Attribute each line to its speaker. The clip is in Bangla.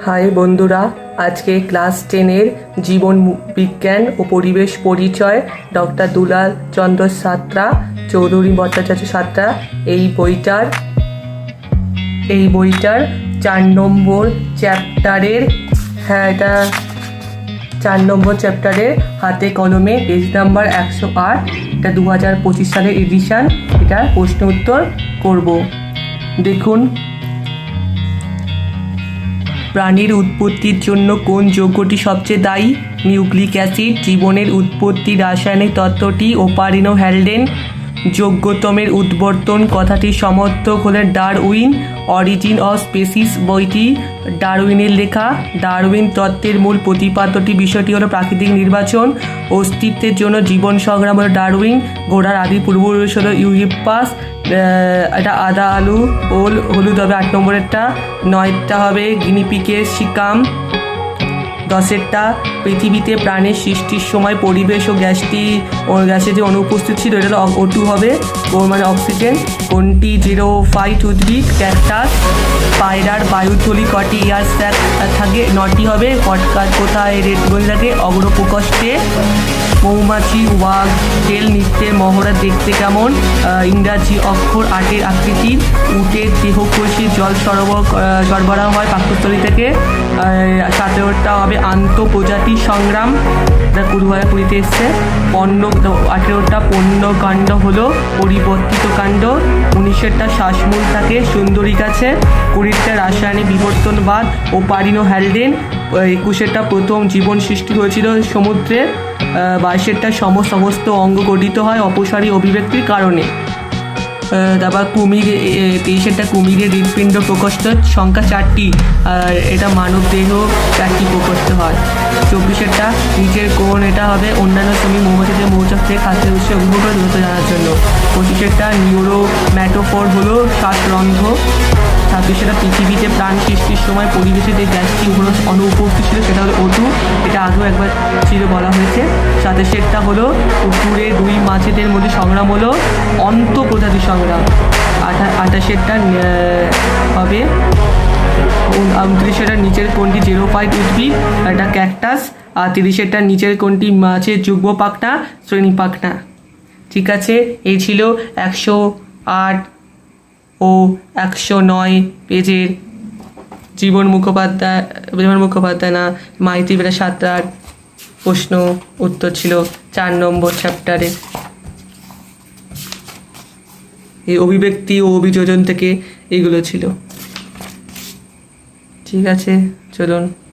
Speaker 1: হাই বন্ধুরা, আজকে ক্লাস 10-এর জীবন বিজ্ঞান ও পরিবেশ পরিচয় ডক্টর দুলাল চন্দ্র সাঁতরা চৌধুরী ভট্টাচার্য সাঁতরা এই বইটার 4 নম্বর চ্যাপ্টারের এটা 4 নম্বর চ্যাপ্টারের হাতে কলমে পেজ নাম্বার 108, এটা 2025 সালের এডিশন। এটা প্রশ্ন উত্তর করব। দেখুন, প্রাণীর উৎপত্তির জন্য কোন যৌগটি সবচেয়ে দায়ী? Nucleic acid. জীবনের উৎপত্তি রাসায়নিক তত্ত্বটি ওপারিনো হ্যালডেন। যোগ্যতমের উদ্বর্তন কথাটির সমর্থক হলেন ডারউইন। অরিজিন অফ স্পেসিস বইটি ডারউইনের লেখা। ডারউইন তত্ত্বের মূল প্রতিপাদ্যটি বিষয়টি হলো প্রাকৃতিক নির্বাচন। অস্তিত্বের জন্য জীবন সংগ্রাম হলো ডারউইন। ঘোড়ার আদি পূর্বপুরুষ হলো ইউহিপাস। এটা আদা আলু ওল হলুদ হবে 8 নম্বরেরটা। 9টা হবে গিনিপিকের শিকাম। 10এরটা পৃথিবীতে প্রাণের সৃষ্টির সময় পরিবেশ ও গ্যাসের যে অনুপস্থিত ছিল এটা হলো O2 হবে, মানে অক্সিজেন। কোনটি জিরোফাইট উদ্ভিদ? ক্যাকটাস। পায়রার বায়ুথলি কটি এয়ার স্যাক থাকে? 9টি হবে। পটকার কোথায় রেড বলে থাকে? অগ্রপ্রকোষ্ঠে। মৌমাছি ওয়াগ তেল নৃত্যের মহড়া দেখতে কেমন? ইংরাজি অক্ষর 8-এর আকৃতির। উটের দেহকোষে জল সরবরাহ হয় পাকস্থলী থেকে। 17টা হবে আন্তঃপ্রজাতি সংগ্রাম, এটা 2020-তে এসছে। 18টা পণ্যকাণ্ড হলো পরিবর্তিত কাণ্ড। 19টা শ্বাসমূল থাকে সুন্দরী গাছে। 20টা রাসায়নিক বিবর্তনবাদ ওপারিনো হ্যালডেন। 21টা প্রথম জীবন সৃষ্টি হয়েছিল সমুদ্রে। 22টা সমস্ত অঙ্গ গঠিত হয় অপসারী অভিব্যক্তির কারণে। তারপর কুমির, 23টা কুমিরের হৃৎপিণ্ড প্রকোষ্ঠ সংখ্যা 4টি, আর এটা মানব দেহ 4টি প্রকোষ্ঠ হয়। 24টা নিচের কোণ এটা হবে অন্যান্য শ্রমিক মৌমাছিদের মৌচাক থেকে খাদ্যের উৎসে উপভোগ করে দূরত্ব জানার জন্য। 25টা নিউরোম্যাটোফোর হলো শ্বাসরন্ধ্র। 26টা পৃথিবীতে প্রাণ সৃষ্টির সময় পরিবেশে যে গ্যাসটি অনুপস্থিত ছিল সেটা হলো O2, এটা আগেও একবার ছিল বলা হয়েছে। 27টা হলো পুকুরে 2 মাছেদের মধ্যে সংগ্রাম হলো অন্তঃপ্রজাতি সংগ্রাম। 28টা হবে 29টা নিচের কোনটি জিরোফাইট উদ্ভিদ? এটা ক্যাকটাস। আর 30টা নিচের কোনটি মাছের যুগ্ম পাখনা শ্রেণী পাখনা। ঠিক আছে, এই ছিল 108 ও 109 পেজের জীবন মুখোপাধ্যায় না মাইতি বেড়া সাঁতরার প্রশ্ন উত্তর ছিল 4 নম্বর চ্যাপ্টারে। এই অভিব্যক্তি ও অভিযোজন থেকে এইগুলো ছিল। ঠিক আছে, চলুন।